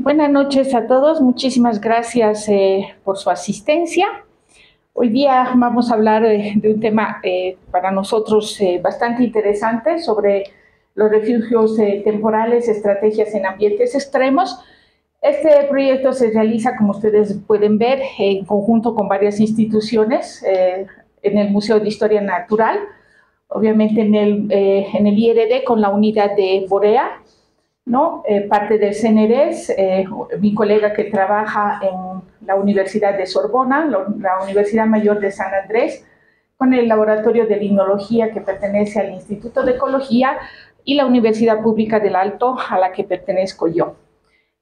Buenas noches a todos, muchísimas gracias por su asistencia. Hoy día vamos a hablar de un tema para nosotros bastante interesante sobre los refugios temporales, estrategias en ambientes extremos. Este proyecto se realiza, como ustedes pueden ver, en conjunto con varias instituciones en el Museo de Historia Natural, obviamente en el IRD con la unidad de Borea, ¿no? Parte del CNRS, mi colega que trabaja en la Universidad de Sorbona, la Universidad Mayor de San Andrés, con el Laboratorio de Limnología que pertenece al Instituto de Ecología y la Universidad Pública del Alto a la que pertenezco yo.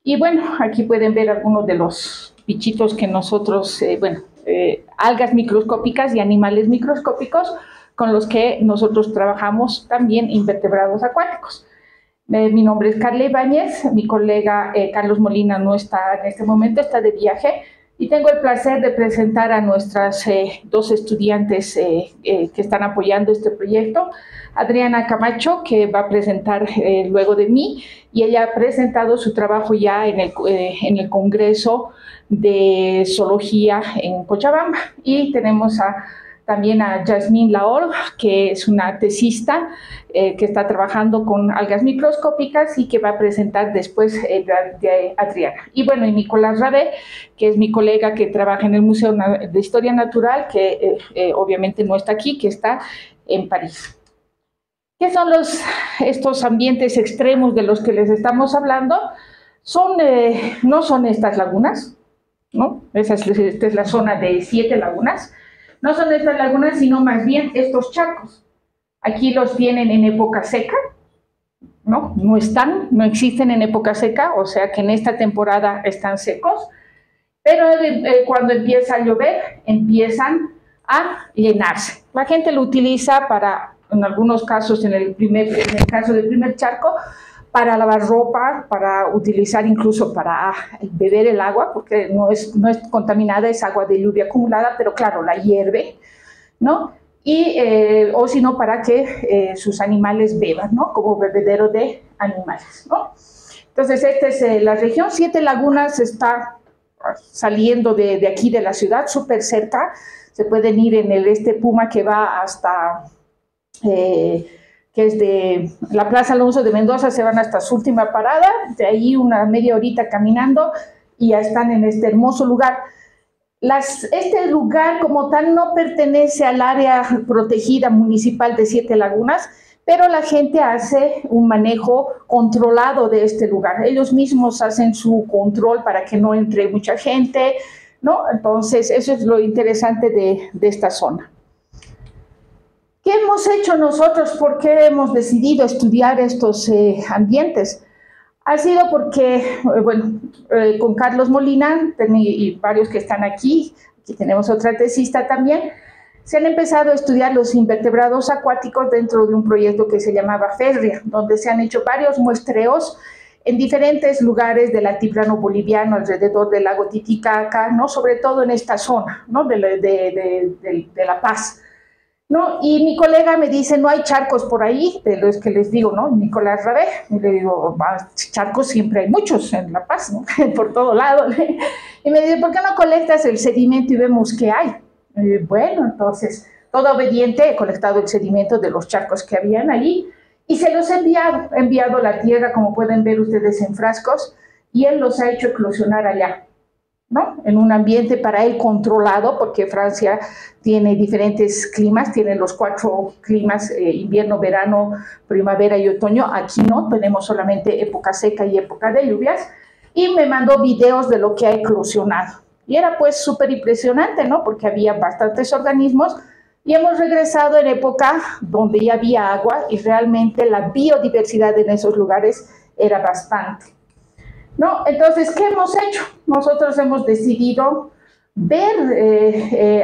Y bueno, aquí pueden ver algunos de los bichitos que nosotros, algas microscópicas y animales microscópicos con los que nosotros trabajamos, también invertebrados acuáticos. Mi nombre es Carla Ibáñez, mi colega Carlos Molina no está en este momento, está de viaje, y tengo el placer de presentar a nuestras dos estudiantes que están apoyando este proyecto. Adriana Camacho, que va a presentar luego de mí, y ella ha presentado su trabajo ya en el Congreso de Zoología en Cochabamba. Y tenemos también a Yasmín Laor, que es una tesista que está trabajando con algas microscópicas y que va a presentar después de Adriana. Y bueno, y Nicolás Rabé, que es mi colega que trabaja en el Museo de Historia Natural, que obviamente no está aquí, que está en París. ¿Qué son estos ambientes extremos de los que les estamos hablando? No son estas lagunas, ¿no? Esta es la zona de 7 lagunas. No son estas lagunas, sino más bien estos charcos. Aquí los tienen en época seca, ¿no? No existen en época seca, o sea que en esta temporada están secos, pero cuando empieza a llover, empiezan a llenarse. La gente lo utiliza para, en algunos casos, en el caso del primer charco, para lavar ropa, para utilizar incluso para beber el agua, porque no es contaminada, es agua de lluvia acumulada, pero claro, la hierve, ¿no? O si no, para que sus animales beban, ¿no? Como bebedero de animales, ¿no? Entonces, esta es la región. 7 Lagunas está saliendo de aquí de la ciudad, súper cerca. Se pueden ir en el Puma, que va hasta... que es de la Plaza Alonso de Mendoza, se van hasta su última parada, de ahí una media horita caminando y ya están en este hermoso lugar. Este lugar como tal no pertenece al área protegida municipal de 7 Lagunas, pero la gente hace un manejo controlado de este lugar. Ellos mismos hacen su control para que no entre mucha gente, ¿no? Entonces, eso es lo interesante de esta zona. ¿Qué hemos hecho nosotros? ¿Por qué hemos decidido estudiar estos ambientes? Ha sido porque, con Carlos Molina y varios que están aquí tenemos otra tesista también, se han empezado a estudiar los invertebrados acuáticos dentro de un proyecto que se llamaba Férrea, donde se han hecho varios muestreos en diferentes lugares del altiplano boliviano, alrededor del lago Titicaca, ¿no? Sobre todo en esta zona, ¿no? de La Paz, ¿no? Y mi colega me dice, no hay charcos por ahí, de los que les digo, ¿no? Nicolás Rabé, y le digo, charcos siempre hay muchos en La Paz, ¿no? Por todo lado. Y me dice, ¿por qué no colectas el sedimento y vemos qué hay? Y bueno, entonces, todo obediente, he colectado el sedimento de los charcos que habían allí, y se los he enviado a la tierra, como pueden ver ustedes en frascos, y él los ha hecho eclosionar allá, ¿no? En un ambiente para él controlado, porque Francia tiene diferentes climas, tiene los 4 climas, invierno, verano, primavera y otoño. Aquí no, tenemos solamente época seca y época de lluvias, y me mandó videos de lo que ha eclosionado. Y era pues súper impresionante, ¿no? Porque había bastantes organismos, y hemos regresado en época donde ya había agua, y realmente la biodiversidad en esos lugares era bastante, ¿no? Entonces, ¿qué hemos hecho? Nosotros hemos decidido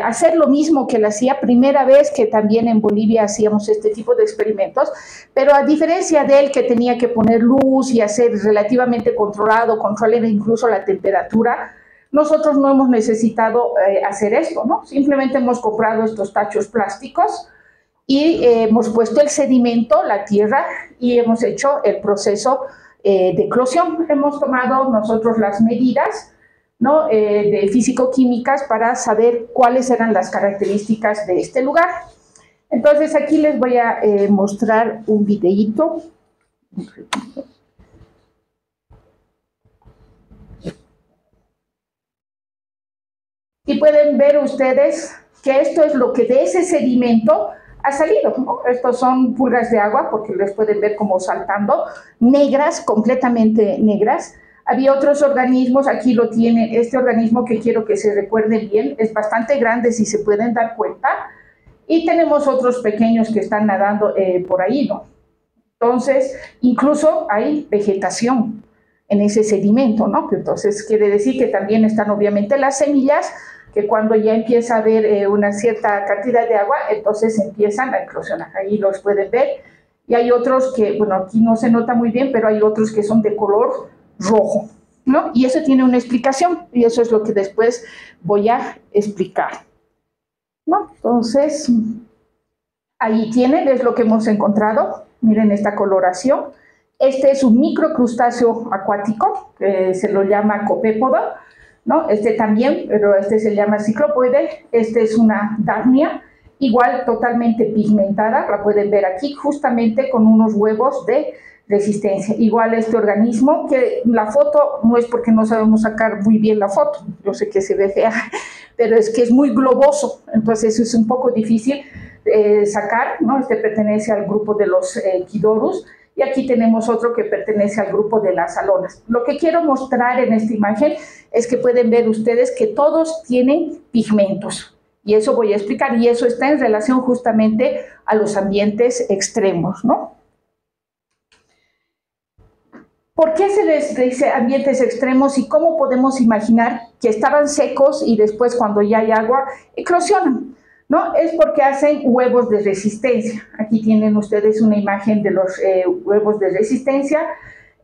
hacer lo mismo que él hacía. Primera vez que también en Bolivia hacíamos este tipo de experimentos, pero a diferencia de él, que tenía que poner luz y hacer relativamente controlar incluso la temperatura, nosotros no hemos necesitado hacer esto, ¿no? Simplemente hemos comprado estos tachos plásticos y hemos puesto el sedimento, la tierra, y hemos hecho el proceso de eclosión. Hemos tomado nosotros las medidas, ¿no?, de físico-químicas para saber cuáles eran las características de este lugar. Entonces aquí les voy a mostrar un videíto. Y pueden ver ustedes que esto es lo que de ese sedimento ha salido, ¿no? Estos son pulgas de agua, porque les pueden ver como saltando, negras, completamente negras. Había otros organismos, aquí lo tienen, este organismo que quiero que se recuerde bien, es bastante grande si se pueden dar cuenta, y tenemos otros pequeños que están nadando por ahí, ¿no? Entonces, incluso hay vegetación en ese sedimento, ¿no? Entonces, quiere decir que también están obviamente las semillas, que cuando ya empieza a haber una cierta cantidad de agua, entonces empiezan a eclosionar. Ahí los pueden ver. Y hay otros que, bueno, aquí no se nota muy bien, pero hay otros que son de color rojo, ¿no? Y eso tiene una explicación, y eso es lo que después voy a explicar, ¿no? Entonces, ahí tienen, es lo que hemos encontrado. Miren esta coloración. Este es un microcrustáceo acuático, que se lo llama copépodo, ¿no? Este también, pero este se llama ciclopoide. Este es una Daphnia, igual totalmente pigmentada, la pueden ver aquí, justamente con unos huevos de resistencia. Igual este organismo, que la foto no es porque no sabemos sacar muy bien la foto, yo sé que se ve fea, pero es que es muy globoso, entonces es un poco difícil sacar, ¿no? Este pertenece al grupo de los Chidorus, y aquí tenemos otro que pertenece al grupo de las salonas. Lo que quiero mostrar en esta imagen es que pueden ver ustedes que todos tienen pigmentos, y eso voy a explicar, y eso está en relación justamente a los ambientes extremos, ¿no? ¿Por qué se les dice ambientes extremos y cómo podemos imaginar que estaban secos y después cuando ya hay agua eclosionan? ¿No? Es porque hacen huevos de resistencia. Aquí tienen ustedes una imagen de los huevos de resistencia.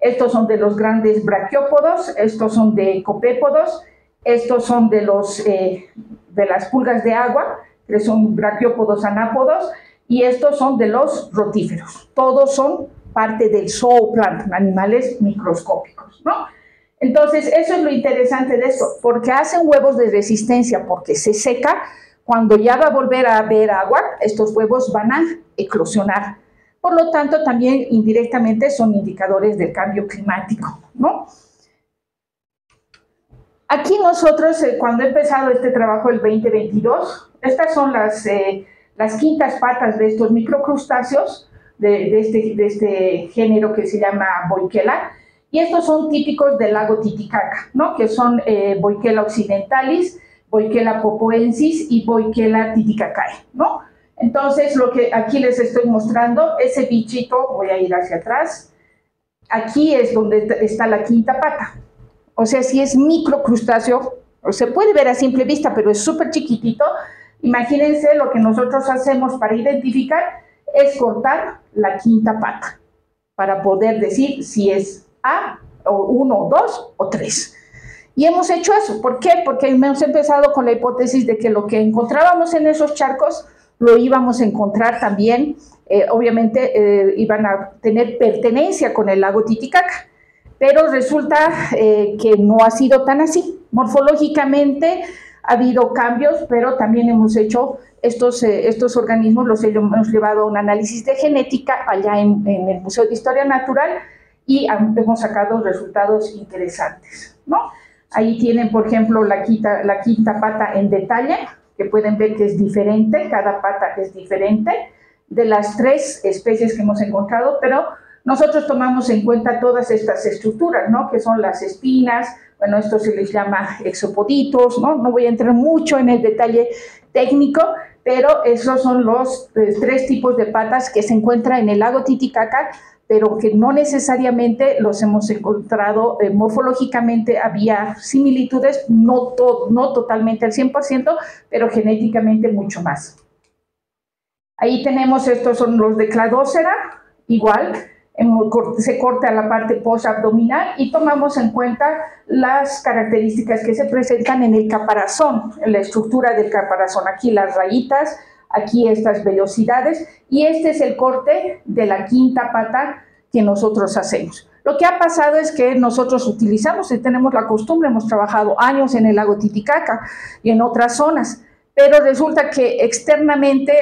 Estos son de los grandes braquiópodos, estos son de copépodos, estos son de las pulgas de agua, que son braquiópodos anápodos, y estos son de los rotíferos. Todos son parte del zooplancton, animales microscópicos, ¿no? Entonces, eso es lo interesante de esto, porque hacen huevos de resistencia, porque se seca. Cuando ya va a volver a haber agua, estos huevos van a eclosionar. Por lo tanto, también indirectamente son indicadores del cambio climático, ¿no? Aquí nosotros, cuando he empezado este trabajo el 2022, estas son las quintas patas de estos microcrustáceos, de este género que se llama Boiquela, y estos son típicos del lago Titicaca, ¿no? Que son Boiquela occidentalis, Boiquela popoensis y Boiquela titicacae, ¿no? Entonces, lo que aquí les estoy mostrando, ese bichito, voy a ir hacia atrás, aquí es donde está la quinta pata. O sea, si es microcrustáceo, se puede ver a simple vista, pero es súper chiquitito. Imagínense lo que nosotros hacemos para identificar es cortar la quinta pata para poder decir si es A, o 1, 2 o 3. Y hemos hecho eso. ¿Por qué? Porque hemos empezado con la hipótesis de que lo que encontrábamos en esos charcos lo íbamos a encontrar también, obviamente iban a tener pertenencia con el lago Titicaca, pero resulta que no ha sido tan así. Morfológicamente ha habido cambios, pero también hemos hecho estos organismos, los hemos llevado a un análisis de genética allá en el Museo de Historia Natural y hemos sacado resultados interesantes, ¿no? Ahí tienen, por ejemplo, la quinta pata en detalle, que pueden ver que es diferente, cada pata es diferente de las 3 especies que hemos encontrado, pero nosotros tomamos en cuenta todas estas estructuras, ¿no? Que son las espinas, bueno, esto se les llama exopoditos, ¿no? No voy a entrar mucho en el detalle técnico, pero esos son los 3 tipos de patas que se encuentran en el lago Titicaca, pero que no necesariamente los hemos encontrado morfológicamente. Había similitudes, no totalmente al 100%, pero genéticamente mucho más. Ahí tenemos, estos son los de Cladocera, igual, se corta la parte posabdominal y tomamos en cuenta las características que se presentan en el caparazón, en la estructura del caparazón. Aquí las rayitas, aquí estas vellosidades, y este es el corte de la quinta pata que nosotros hacemos. Lo que ha pasado es que nosotros utilizamos y tenemos la costumbre, hemos trabajado años en el lago Titicaca y en otras zonas, pero resulta que externamente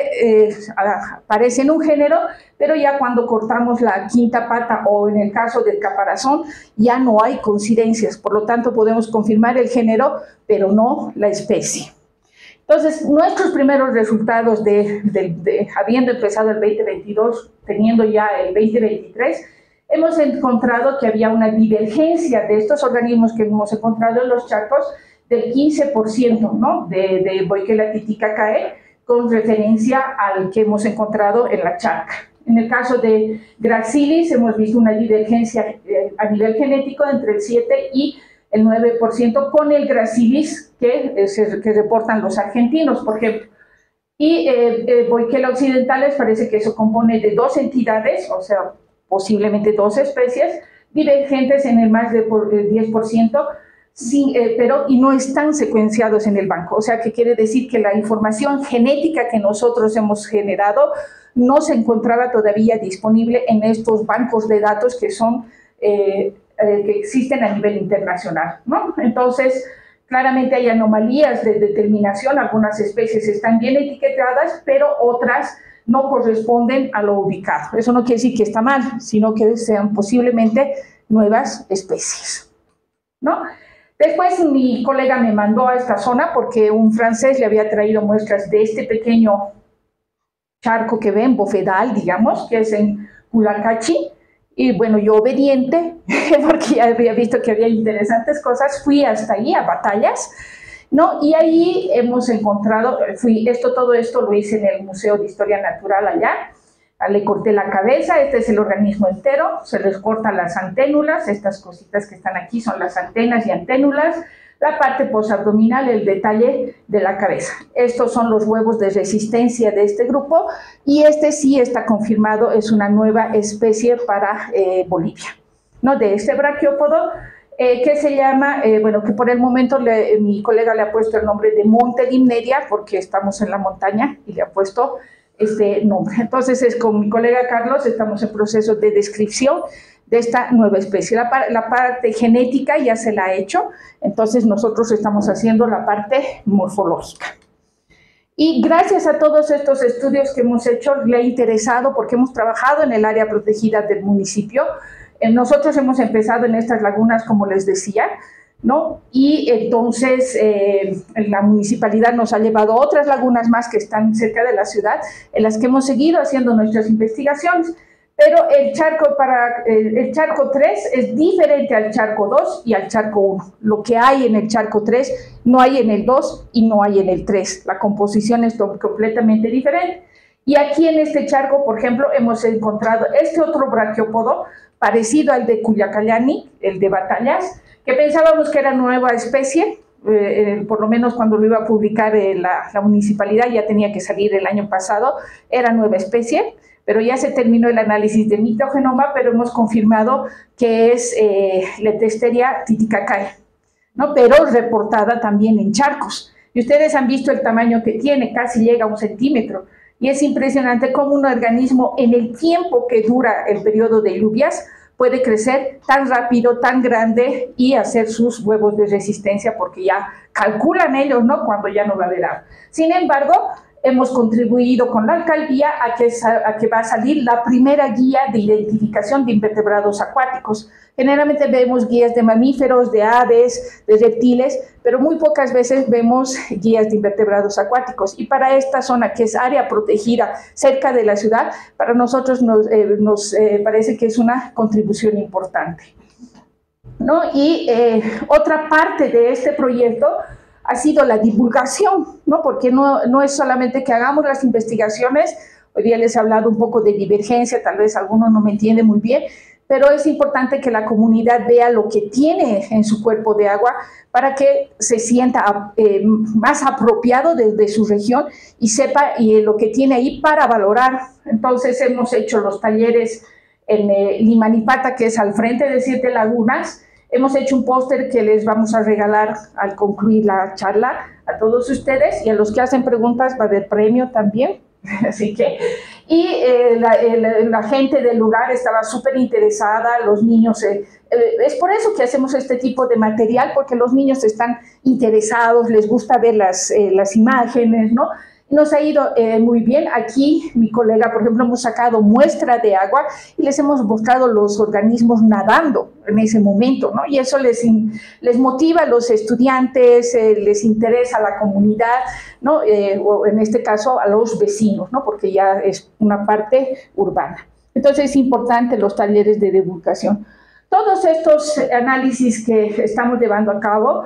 aparece en un género, pero ya cuando cortamos la quinta pata o en el caso del caparazón ya no hay coincidencias, por lo tanto podemos confirmar el género, pero no la especie. Entonces, nuestros primeros resultados habiendo empezado el 2022, teniendo ya el 2023, hemos encontrado que había una divergencia de estos organismos que hemos encontrado en los charcos del 15%, ¿no? de Voiquela titicacae, con referencia al que hemos encontrado en la charca. En el caso de Gracilis hemos visto una divergencia a nivel genético entre el 7 y el 9% con el Gracilis que reportan los argentinos, por ejemplo. Y Voiquela occidentales parece que eso compone de 2 entidades, o sea, posiblemente 2 especies, divergentes en el más de 10%, y no están secuenciados en el banco. O sea, que quiere decir que la información genética que nosotros hemos generado no se encontraba todavía disponible en estos bancos de datos que existen a nivel internacional, ¿no? Entonces, claramente hay anomalías de determinación, algunas especies están bien etiquetadas, pero otras no corresponden a lo ubicado. Eso no quiere decir que está mal, sino que sean posiblemente nuevas especies, ¿no? Después mi colega me mandó a esta zona porque un francés le había traído muestras de este pequeño charco que ven, bofedal, digamos, que es en Culacachi. Y bueno, yo obediente, porque ya había visto que había interesantes cosas, fui hasta ahí a Batallas, ¿no? Y ahí hemos encontrado, todo esto lo hice en el Museo de Historia Natural allá, le corté la cabeza, este es el organismo entero, se les cortan las anténulas, estas cositas que están aquí son las antenas y anténulas, la parte posabdominal, el detalle de la cabeza. Estos son los huevos de resistencia de este grupo y este sí está confirmado, es una nueva especie para Bolivia, ¿no? De este braquiópodo, que se llama, bueno, que por el momento mi colega le ha puesto el nombre de Monte Limneria porque estamos en la montaña y le ha puesto este nombre. Entonces, con mi colega Carlos estamos en proceso de descripción de esta nueva especie. La parte genética ya se la ha hecho, entonces nosotros estamos haciendo la parte morfológica. Y gracias a todos estos estudios que hemos hecho, le ha interesado porque hemos trabajado en el área protegida del municipio. Nosotros hemos empezado en estas lagunas, como les decía, ¿no? Y entonces la municipalidad nos ha llevado a otras lagunas más que están cerca de la ciudad, en las que hemos seguido haciendo nuestras investigaciones. Pero el charco 3 es diferente al charco 2 y al charco 1. Lo que hay en el charco 3 no hay en el 2 y no hay en el 3. La composición es completamente diferente. Y aquí en este charco, por ejemplo, hemos encontrado este otro braquiópodo parecido al de Cuyacallani, el de Batallas, que pensábamos que era nueva especie, por lo menos cuando lo iba a publicar la municipalidad, ya tenía que salir el año pasado, era nueva especie, pero ya se terminó el análisis de mitogenoma, pero hemos confirmado que es Letesteria titicacae, ¿no? Pero reportada también en charcos. Y ustedes han visto el tamaño que tiene, casi llega a 1 centímetro. Y es impresionante cómo un organismo en el tiempo que dura el periodo de lluvias puede crecer tan rápido, tan grande y hacer sus huevos de resistencia porque ya calculan ellos, ¿no? Cuando ya no va a haber agua. Sin embargo, hemos contribuido con la alcaldía a que va a salir la primera guía de identificación de invertebrados acuáticos. Generalmente vemos guías de mamíferos, de aves, de reptiles, pero muy pocas veces vemos guías de invertebrados acuáticos. Y para esta zona, que es área protegida cerca de la ciudad, para nosotros nos parece que es una contribución importante, ¿no? Y otra parte de este proyecto ha sido la divulgación, ¿no? Porque no es solamente que hagamos las investigaciones. Hoy día les he hablado un poco de divergencia, tal vez alguno no me entiende muy bien, pero es importante que la comunidad vea lo que tiene en su cuerpo de agua para que se sienta más apropiado de su región y sepa lo que tiene ahí para valorar. Entonces hemos hecho los talleres en Limanipata, que es al frente de 7 lagunas. Hemos hecho un póster que les vamos a regalar al concluir la charla a todos ustedes, y a los que hacen preguntas va a haber premio también. Así que, y la gente del lugar estaba súper interesada, los niños, es por eso que hacemos este tipo de material, porque los niños están interesados, les gusta ver las imágenes, ¿no? Nos ha ido muy bien. Aquí mi colega, por ejemplo, hemos sacado muestra de agua y les hemos mostrado los organismos nadando en ese momento, ¿no? Y eso les motiva a los estudiantes, les interesa a la comunidad, ¿no? O en este caso a los vecinos, ¿no? Porque ya es una parte urbana. Entonces es importante los talleres de divulgación. Todos estos análisis que estamos llevando a cabo,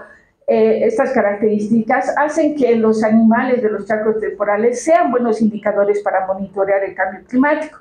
estas características hacen que los animales de los charcos temporales sean buenos indicadores para monitorear el cambio climático.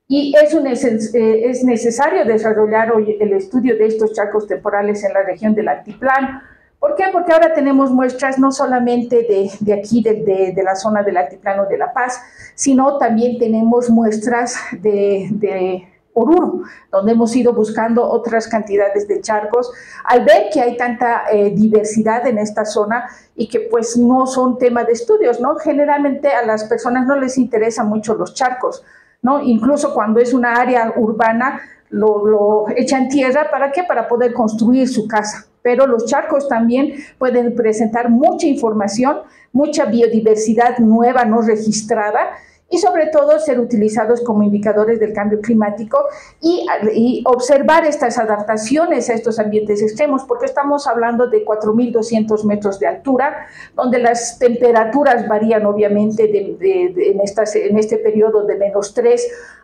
Y es necesario desarrollar hoy el estudio de estos charcos temporales en la región del altiplano. ¿Por qué? Porque ahora tenemos muestras no solamente de aquí, de la zona del altiplano de La Paz, sino también tenemos muestras de Oruro, donde hemos ido buscando otras cantidades de charcos, al ver que hay tanta diversidad en esta zona y que pues no son tema de estudios, ¿no? Generalmente a las personas no les interesan mucho los charcos, ¿no? Incluso cuando es una área urbana, lo echan tierra, ¿para qué? Para poder construir su casa. Pero los charcos también pueden presentar mucha información, mucha biodiversidad nueva, no registrada, y sobre todo ser utilizados como indicadores del cambio climático y observar estas adaptaciones a estos ambientes extremos, porque estamos hablando de 4.200 metros de altura, donde las temperaturas varían obviamente en este periodo de -3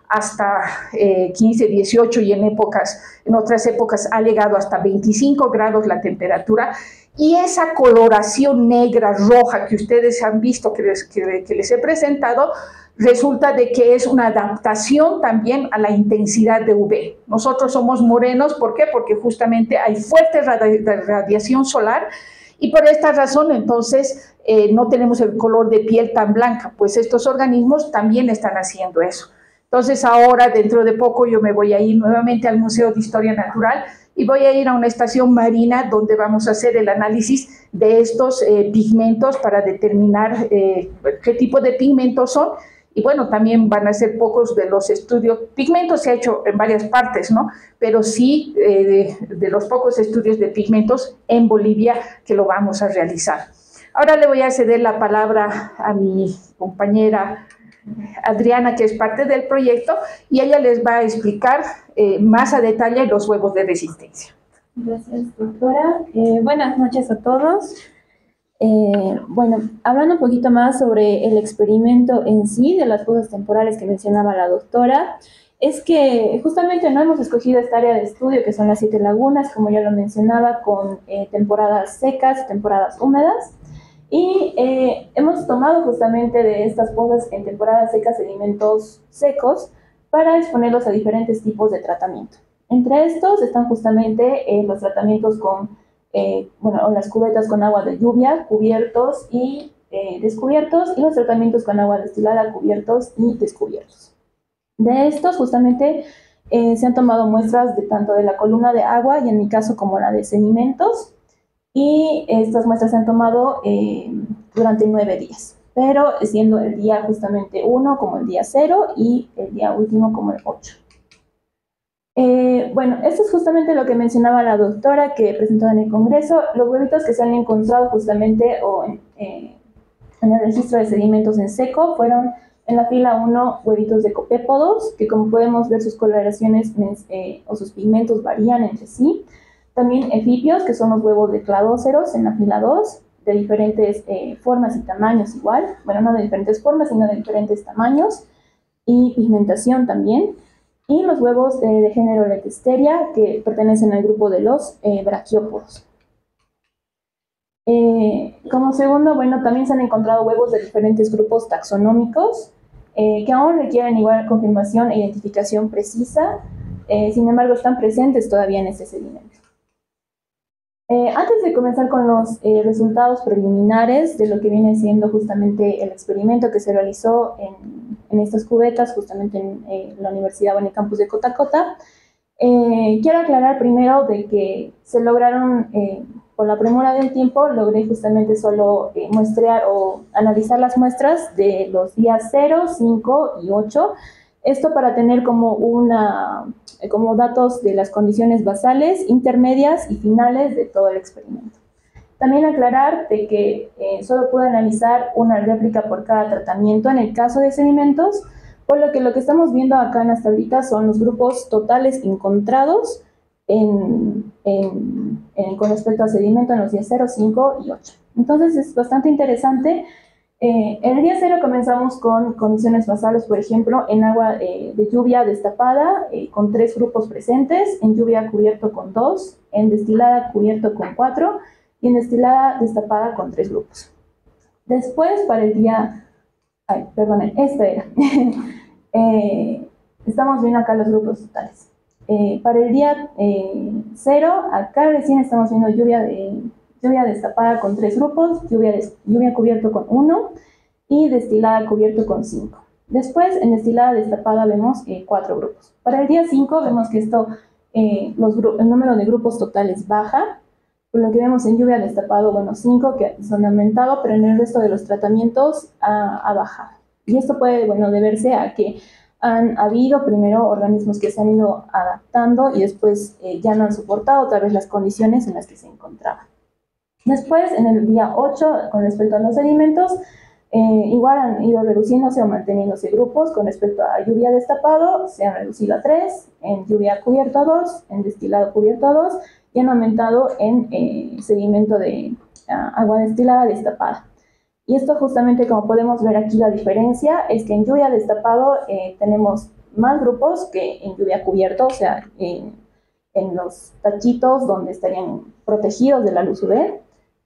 hasta 15, 18 y en otras épocas ha llegado hasta 25 grados la temperatura. Y esa coloración negra, roja que ustedes han visto, que les he presentado, resulta de que es una adaptación también a la intensidad de UV. Nosotros somos morenos, ¿por qué? Porque justamente hay fuerte radiación solar y por esta razón entonces no tenemos el color de piel tan blanca, pues estos organismos también están haciendo eso. Entonces ahora, dentro de poco, yo me voy a ir nuevamente al Museo de Historia Natural y voy a ir a una estación marina donde vamos a hacer el análisis de estos pigmentos para determinar qué tipo de pigmentos son. Y bueno, también van a ser pocos de los estudios. Pigmentos se ha hecho en varias partes, ¿no? Pero sí de los pocos estudios de pigmentos en Bolivia que lo vamos a realizar. Ahora le voy a ceder la palabra a mi compañera Adriana, que es parte del proyecto, y ella les va a explicar más a detalle los huevos de resistencia. Gracias, doctora. Buenas noches a todos. Bueno, hablando un poquito más sobre el experimento en sí, de las pozas temporales que mencionaba la doctora, es que justamente no hemos escogido esta área de estudio, que son las 7 lagunas, como ya lo mencionaba, con temporadas secas y temporadas húmedas. Y hemos tomado justamente de estas pozas en temporadas secas sedimentos secos para exponerlos a diferentes tipos de tratamiento. Entre estos están justamente los tratamientos con, las cubetas con agua de lluvia, cubiertos y descubiertos, y los tratamientos con agua destilada, cubiertos y descubiertos. De estos justamente se han tomado muestras de tanto de la columna de agua y en mi caso como la de sedimentos, y estas muestras se han tomado durante 9 días, pero siendo el día justamente 1 como el día 0 y el día último como el 8. Bueno, esto es justamente lo que mencionaba la doctora que presentó en el congreso. Los huevitos que se han encontrado justamente en el registro de sedimentos en seco fueron en la fila 1 huevitos de copépodos, que como podemos ver sus coloraciones o sus pigmentos varían entre sí. También efipios, que son los huevos de cladóceros en la fila 2, de diferentes formas y tamaños igual. Bueno, no de diferentes formas, sino de diferentes tamaños. Y pigmentación también. Y los huevos de género Lectesteria, que pertenecen al grupo de los braquiópodos. Como segundo, bueno, también se han encontrado huevos de diferentes grupos taxonómicos, que aún requieren igual confirmación e identificación precisa, sin embargo están presentes todavía en este sedimento. Antes de comenzar con los resultados preliminares de lo que viene siendo justamente el experimento que se realizó en estas cubetas, justamente en la universidad o en el campus de Cotacota, quiero aclarar primero de que se lograron por la premura del tiempo logré justamente solo muestrear o analizar las muestras de los días 0, 5 y 8. Esto para tener como datos de las condiciones basales, intermedias y finales de todo el experimento. También aclarar de que solo pude analizar una réplica por cada tratamiento en el caso de sedimentos, por lo que estamos viendo acá en las tablitas son los grupos totales encontrados con respecto al sedimento en los días 0, 5 y 8. Entonces es bastante interesante. En el día 0 comenzamos con condiciones basales, por ejemplo, en agua de lluvia destapada con 3 grupos presentes, en lluvia cubierto con 2, en destilada cubierto con 4 y en destilada destapada con 3 grupos. Después, para el día... perdonen, estamos viendo acá los grupos totales. Para el día 0, acá recién estamos viendo lluvia destapada con 3 grupos, lluvia cubierto con 1 y destilada cubierto con 5. Después, en destilada destapada vemos 4 grupos. Para el día 5 vemos que el número de grupos totales baja, por lo que vemos en lluvia destapado, 5 que son aumentado, pero en el resto de los tratamientos ha bajado. Y esto puede, deberse a que han habido primero organismos que se han ido adaptando y después ya no han soportado tal vez las condiciones en las que se encontraban. Después, en el día 8, con respecto a los sedimentos, igual han ido reduciéndose o manteniéndose grupos. Con respecto a lluvia destapado, se han reducido a 3, en lluvia cubierto a 2, en destilado cubierto a 2, y han aumentado en sedimento de agua destilada destapada. Y esto justamente, como podemos ver aquí, la diferencia es que en lluvia destapado tenemos más grupos que en lluvia cubierto, o sea, en los tachitos donde estarían protegidos de la luz UV,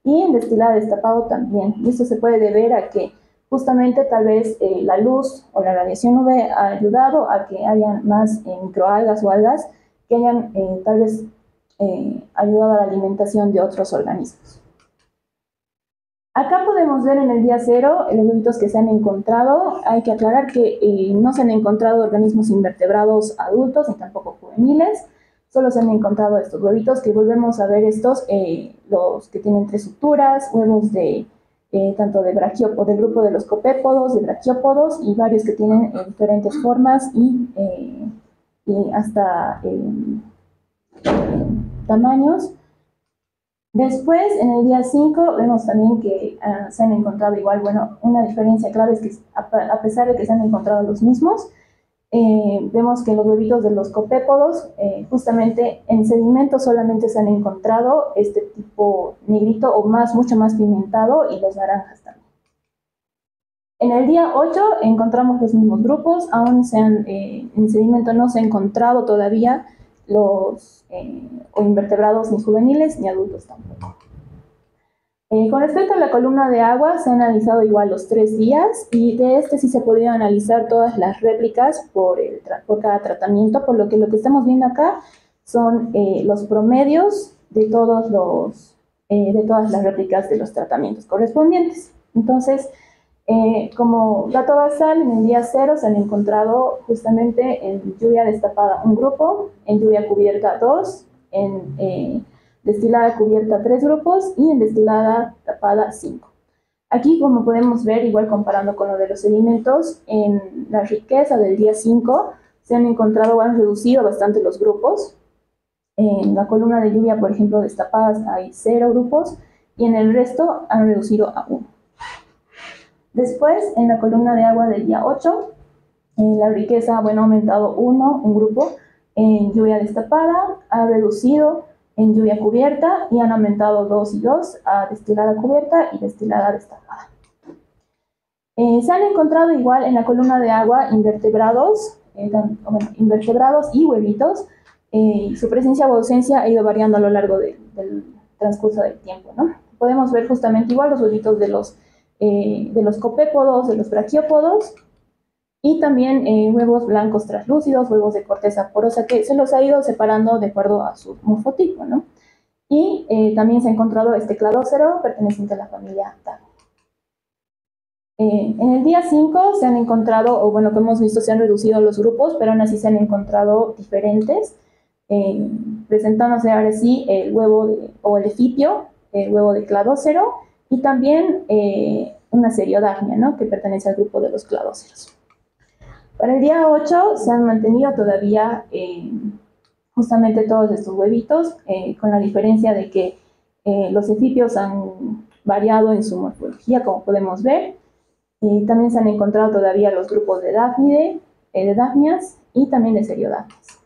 y en destilada destapado también. Y esto se puede deber a que justamente tal vez la luz o la radiación UV ha ayudado a que hayan más microalgas o algas que hayan tal vez ayudado a la alimentación de otros organismos. Acá podemos ver en el día 0 los huevitos que se han encontrado. Hay que aclarar que no se han encontrado organismos invertebrados adultos ni tampoco juveniles. Solo se han encontrado estos huevitos, que volvemos a ver los que tienen 3 suturas, huevos tanto de braquiópodos, del grupo de los copépodos, de braquiópodos, y varios que tienen diferentes formas y hasta tamaños. Después, en el día 5, vemos también que se han encontrado igual, una diferencia clave es que a pesar de que se han encontrado los mismos, vemos que los huevitos de los copépodos, justamente en sedimentos solamente se han encontrado este tipo negrito o mucho más pigmentado, y los naranjas también. En el día 8 encontramos los mismos grupos, aún en sedimento no se ha encontrado todavía los invertebrados ni juveniles ni adultos tampoco. Con respecto a la columna de agua, se han analizado igual los 3 días, y de sí se podían analizar todas las réplicas por cada tratamiento, por lo que estamos viendo acá son los promedios de todas las réplicas de los tratamientos correspondientes. Entonces, como dato basal, en el día 0 se han encontrado justamente en lluvia destapada 1 grupo, en lluvia cubierta 2, en destilada cubierta 3 grupos y en destilada tapada 5. Aquí, como podemos ver, igual comparando con lo de los sedimentos, en la riqueza del día 5 se han reducido bastante los grupos. En la columna de lluvia, por ejemplo, destapadas hay 0 grupos, y en el resto han reducido a 1. Después, en la columna de agua del día 8, la riqueza, ha aumentado 1, un grupo. En lluvia destapada ha reducido en lluvia cubierta, y han aumentado 2 y 2 a destilada cubierta y destilada destapada. Se han encontrado igual en la columna de agua invertebrados y huevitos. Su presencia o ausencia ha ido variando a lo largo del transcurso del tiempo, ¿no? Podemos ver justamente igual los huevitos de los copépodos, de los braquiópodos, y también huevos blancos translúcidos, huevos de corteza porosa, que se los ha ido separando de acuerdo a su morfotipo, ¿no? Y también se ha encontrado este cladócero perteneciente a la familia Thago. En el día 5 se han encontrado, o como hemos visto, se han reducido los grupos, pero aún así se han encontrado diferentes, presentándose ahora sí el huevo o el efipio huevo de cladócero, y también una seriodacnia, ¿no?, que pertenece al grupo de los cladóceros. Para el día 8 se han mantenido todavía justamente todos estos huevitos, con la diferencia de que los efipios han variado en su morfología, como podemos ver. También se han encontrado todavía los grupos de dafnias y también de seriodacnias.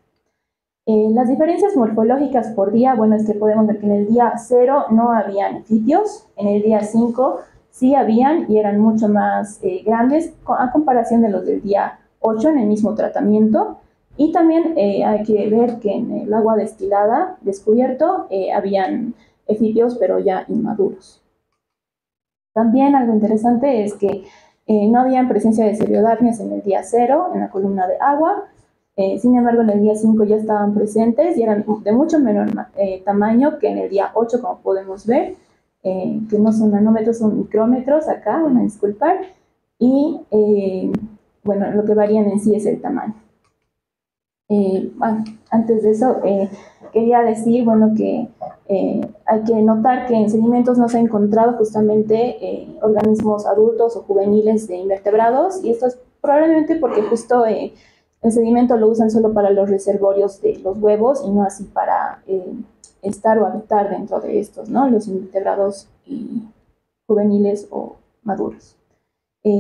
Las diferencias morfológicas por día, bueno, es que podemos ver que en el día 0 no habían efipios, en el día 5 sí habían y eran mucho más grandes a comparación de los del día 8 en el mismo tratamiento. Y también hay que ver que en el agua destilada descubierto habían efipios, pero ya inmaduros. También algo interesante es que no había presencia de seriodacnias en el día 0 en la columna de agua. Sin embargo, en el día 5 ya estaban presentes y eran de mucho menor tamaño que en el día 8, como podemos ver, que no son nanómetros, son micrómetros acá, van a disculpar. Y bueno, lo que varían en sí es el tamaño. Antes de eso, quería decir, bueno, que hay que notar que en sedimentos no se han encontrado justamente organismos adultos o juveniles de invertebrados, y esto es probablemente porque justo el sedimento lo usan solo para los reservorios de los huevos y no así para estar o habitar dentro de estos, ¿no?, los invertebrados juveniles o maduros.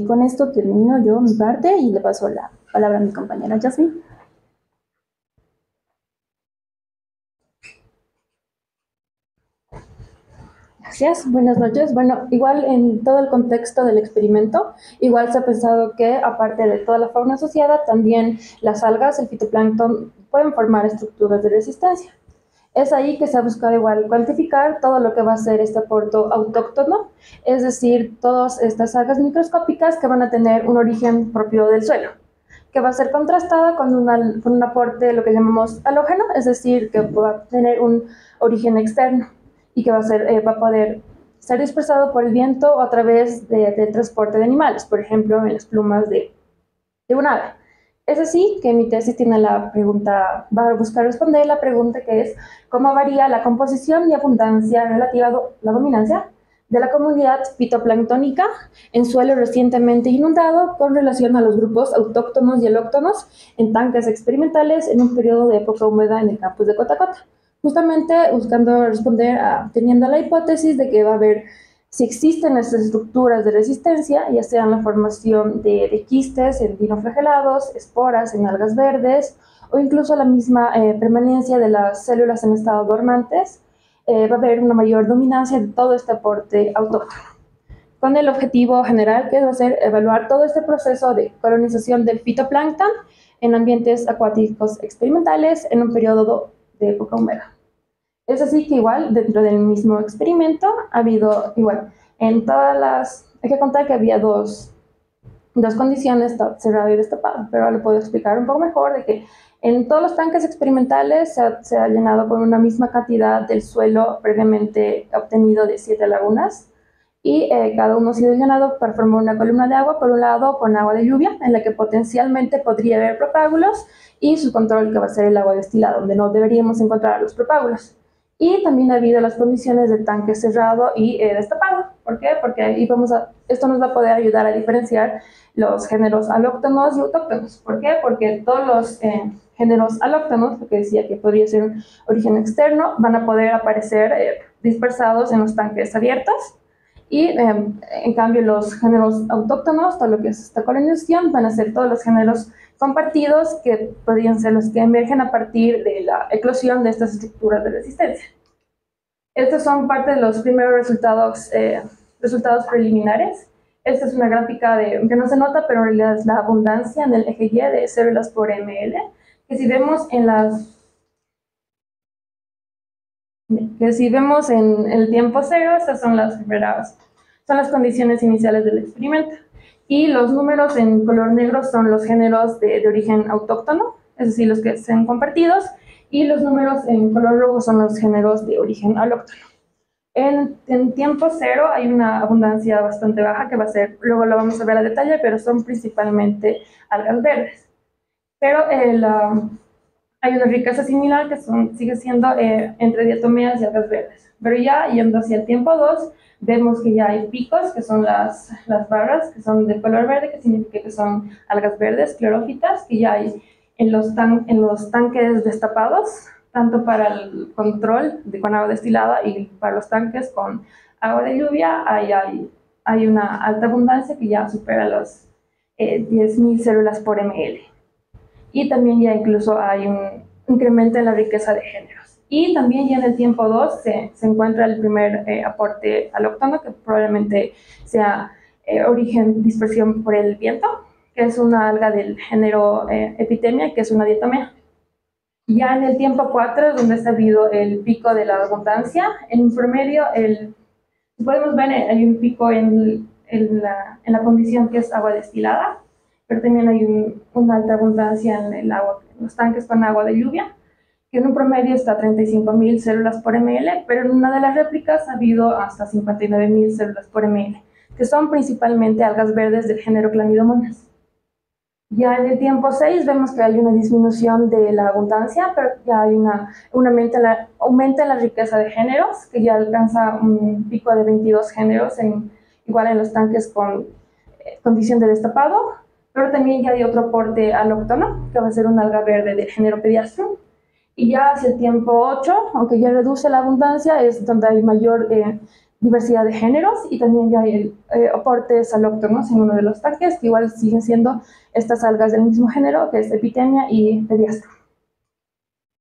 Con esto termino yo mi parte y le paso la palabra a mi compañera Jasmine. Gracias, buenas noches. Bueno, igual en todo el contexto del experimento, igual se ha pensado que aparte de toda la fauna asociada, también las algas, el fitoplancton, pueden formar estructuras de resistencia. Es ahí que se ha buscado igual cuantificar todo lo que va a ser este aporte autóctono, es decir, todas estas algas microscópicas que van a tener un origen propio del suelo, que va a ser contrastada con un aporte, lo que llamamos halógeno, es decir, que va a tener un origen externo y que va a poder ser dispersado por el viento o a través del transporte de animales, por ejemplo, en las plumas de un ave. Es así que mi tesis tiene la pregunta, va a buscar responder la pregunta que es cómo varía la composición y abundancia relativa a la dominancia de la comunidad fitoplanctónica en suelo recientemente inundado con relación a los grupos autóctonos y alóctonos en tanques experimentales en un periodo de época húmeda en el campus de Cotacota. Justamente buscando responder teniendo la hipótesis de que va a haber, si existen estas estructuras de resistencia, ya sean la formación de quistes en dinoflagelados, esporas en algas verdes, o incluso la misma permanencia de las células en estado dormantes, va a haber una mayor dominancia de todo este aporte autóctono. Con el objetivo general que va a ser evaluar todo este proceso de colonización del fitoplancton en ambientes acuáticos experimentales en un periodo de época húmeda. Es así que igual, dentro del mismo experimento, ha habido igual, en todas las, hay que contar que había dos condiciones, cerrado y destapado, pero ahora lo puedo explicar un poco mejor, de que en todos los tanques experimentales se ha llenado con una misma cantidad del suelo previamente obtenido de 7 lagunas, y cada uno ha sido llenado para formar una columna de agua, por un lado con agua de lluvia, en la que potencialmente podría haber propágulos, y su control que va a ser el agua destilada, donde no deberíamos encontrar los propágulos. Y también ha habido las condiciones de tanque cerrado y destapado. ¿Por qué? Porque ahí esto nos va a poder ayudar a diferenciar los géneros alóctonos y autóctonos. ¿Por qué? Porque todos los géneros alóctonos, lo que decía que podría ser un origen externo, van a poder aparecer dispersados en los tanques abiertos. Y en cambio los géneros autóctonos, todo lo que es esta colonización, van a ser todos los géneros compartidos que podrían ser los que emergen a partir de la eclosión de estas estructuras de resistencia. Estos son parte de los primeros resultados preliminares. Esta es una gráfica que no se nota, pero en realidad es la abundancia en el eje Y de células por ml, que si vemos en el tiempo cero, estas son las condiciones iniciales del experimento. Y los números en color negro son los géneros de origen autóctono, es decir, los que sean compartidos, y los números en color rojo son los géneros de origen alóctono. En tiempo cero hay una abundancia bastante baja, que va a ser, luego lo vamos a ver a detalle, pero son principalmente algas verdes. Pero hay una riqueza similar que sigue siendo entre diatomeas y algas verdes. Pero ya yendo hacia el tiempo 2, vemos que ya hay picos, que son las barras, que son de color verde, que significa que son algas verdes, clerófitas, que ya hay en los tanques destapados, tanto para el control con agua destilada y para los tanques con agua de lluvia, hay una alta abundancia que ya supera los 10.000 células por ml. Y también ya incluso hay un incremento en la riqueza de géneros. Y también ya en el tiempo 2 se encuentra el primer aporte alóctono, que probablemente sea origen dispersión por el viento, que es una alga del género Epitemia, que es una diatomea. Ya en el tiempo 4 es donde está habido el pico de la abundancia. En promedio, podemos ver, hay un pico en la condición que es agua destilada, pero también hay una alta abundancia en el agua, en los tanques con agua de lluvia, que en un promedio está a 35.000 células por ml, pero en una de las réplicas ha habido hasta 59.000 células por ml, que son principalmente algas verdes del género Clamidomonas. Ya en el tiempo 6 vemos que hay una disminución de la abundancia, pero ya hay un aumento en la riqueza de géneros, que ya alcanza un pico de 22 géneros, igual en los tanques con condición de destapado, pero también ya hay otro aporte alóctono, que va a ser una alga verde del género Pediastrum. Y ya hacia el tiempo 8, aunque ya reduce la abundancia, es donde hay mayor diversidad de géneros, y también ya hay aportes alóctonos en uno de los tanques, que igual siguen siendo estas algas del mismo género, que es Epitemia y Pediastrum.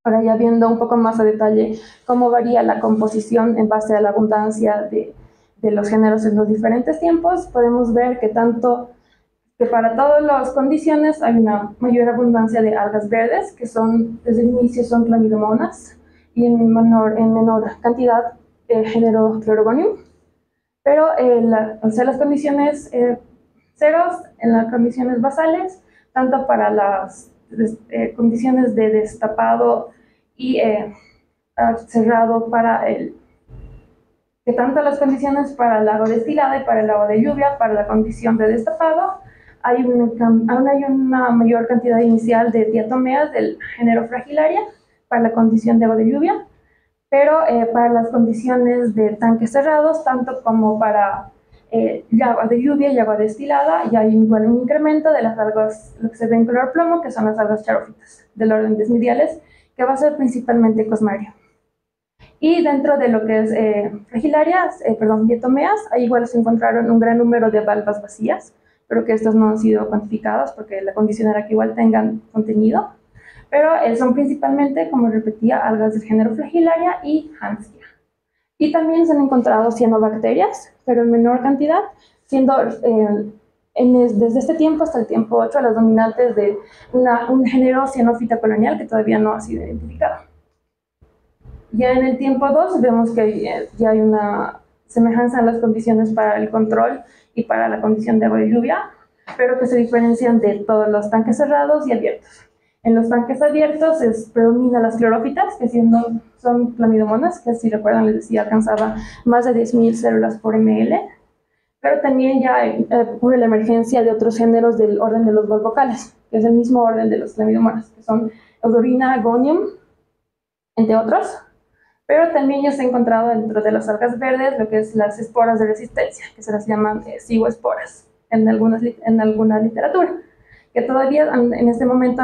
Ahora ya viendo un poco más a detalle cómo varía la composición en base a la abundancia de los géneros en los diferentes tiempos, podemos ver que para todas las condiciones hay una mayor abundancia de algas verdes, que desde el inicio son Clamidomonas, y en menor cantidad el género Chlorogonium. Pero al ser las condiciones ceros, en las condiciones basales, tanto para las condiciones de destapado y cerrado que tanto las condiciones para el agua destilada y para el agua de lluvia, para la condición de destapado, hay una mayor cantidad inicial de diatomeas del género Fragilaria para la condición de agua de lluvia, pero para las condiciones de tanques cerrados, tanto como para agua de lluvia y agua destilada, ya hay igual un incremento de las algas, lo que se ve en color plomo, que son las algas charófitas, del orden desmidiales, que va a ser principalmente Cosmario. Y dentro de lo que es diatomeas, ahí igual se encontraron un gran número de valvas vacías, pero que estas no han sido cuantificadas porque la condición era que igual tengan contenido. Pero son principalmente, como repetía, algas del género Flagellaria y Hanskia. Y también se han encontrado cianobacterias, pero en menor cantidad, siendo desde este tiempo hasta el tiempo 8 las dominantes de un género cianófita colonial que todavía no ha sido identificado. Ya en el tiempo 2 vemos que ya hay una semejanza en las condiciones para el control y para la condición de agua de lluvia, pero que se diferencian de todos los tanques cerrados y abiertos. En los tanques abiertos predominan las clerófitas, que son Clamidomonas, que si recuerdan les decía alcanzaba más de 10.000 células por ml, pero también ya ocurre la emergencia de otros géneros del orden de los volvocales, que es el mismo orden de los Clamidomonas, que son Eudorina, Gonium, entre otros. Pero también ya se ha encontrado dentro de las algas verdes lo que es las esporas de resistencia, que se las llaman cigoesporas en alguna literatura, que todavía en este momento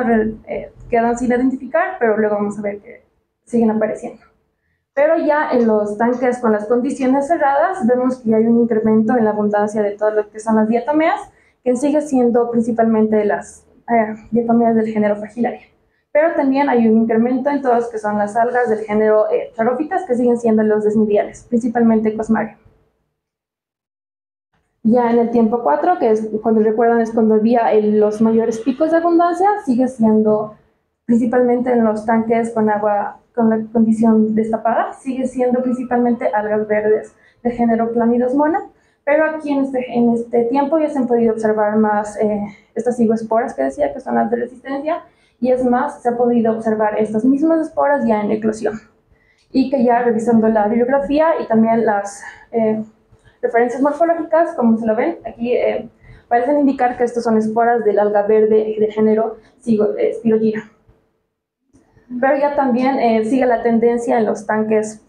quedan sin identificar, pero luego vamos a ver que siguen apareciendo. Pero ya en los tanques con las condiciones cerradas vemos que hay un incremento en la abundancia de todo lo que son las diatomeas, que sigue siendo principalmente las diatomeas del género Fragillaria. Pero también hay un incremento en todos que son las algas del género charófitas, que siguen siendo los desmidiales, principalmente Cosmario. Ya en el tiempo 4, que es cuando recuerdan es cuando había los mayores picos de abundancia, sigue siendo principalmente en los tanques con agua con la condición destapada, sigue siendo principalmente algas verdes del género Chlamydosmona, pero aquí en este tiempo ya se han podido observar más estas cigoesporas que decía, que son las de resistencia, y es más, se ha podido observar estas mismas esporas ya en eclosión, y que ya revisando la bibliografía y también las referencias morfológicas, como se lo ven, aquí parecen indicar que estas son esporas del alga verde de género Spirogyra. pero ya también sigue la tendencia en los tanques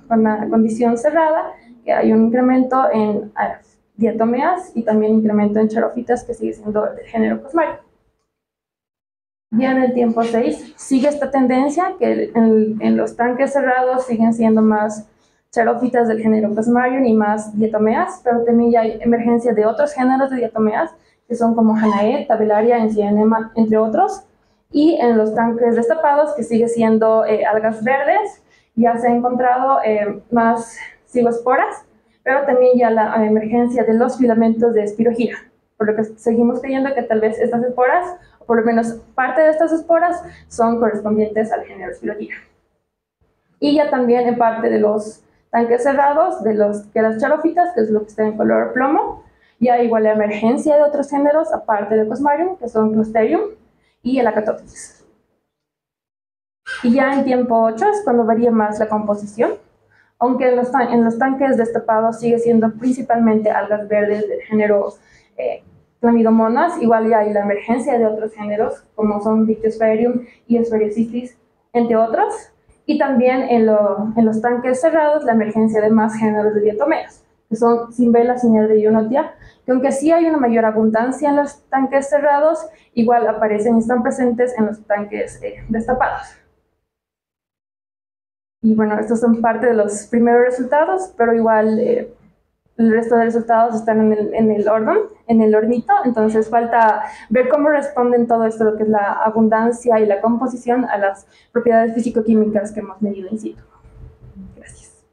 con la condición cerrada, que hay un incremento en diatomeas y también incremento en xerófitas, que sigue siendo del género Cosmarium. Ya en el tiempo 6 sigue esta tendencia, que en los tanques cerrados siguen siendo más xerófitas del género Plasmarium y más diatomeas, pero también ya hay emergencia de otros géneros de diatomeas, que son como Hanae, Tabellaria, Encyanema, entre otros. Y en los tanques destapados, que sigue siendo algas verdes, ya se ha encontrado más cigosporas, pero también ya la emergencia de los filamentos de espirogira, por lo que seguimos creyendo que tal vez estas esporas, o por lo menos parte de estas esporas, son correspondientes al género Spirogyra. Y ya también en parte de los tanques cerrados, de las xerófitas, que es lo que está en color plomo, ya igual la emergencia de otros géneros, aparte de Cosmarium, que son Clusterium y el Acatopsis. Y ya en tiempo 8 es cuando varía más la composición, aunque en los tanques destapados sigue siendo principalmente algas verdes del género Chlamydomonas, igual ya hay la emergencia de otros géneros, como son Dictyospherium y Aspergillus, entre otros. Y también en los tanques cerrados, la emergencia de más géneros de diatomeas, que son Cimbella, Cinerea y Oenotia, que aunque sí hay una mayor abundancia en los tanques cerrados, igual aparecen y están presentes en los tanques destapados. Y bueno, estos son parte de los primeros resultados, pero igual el resto de resultados están en el hornito, entonces falta ver cómo responden todo esto, lo que es la abundancia y la composición, a las propiedades físico-químicas que hemos medido in situ. Gracias.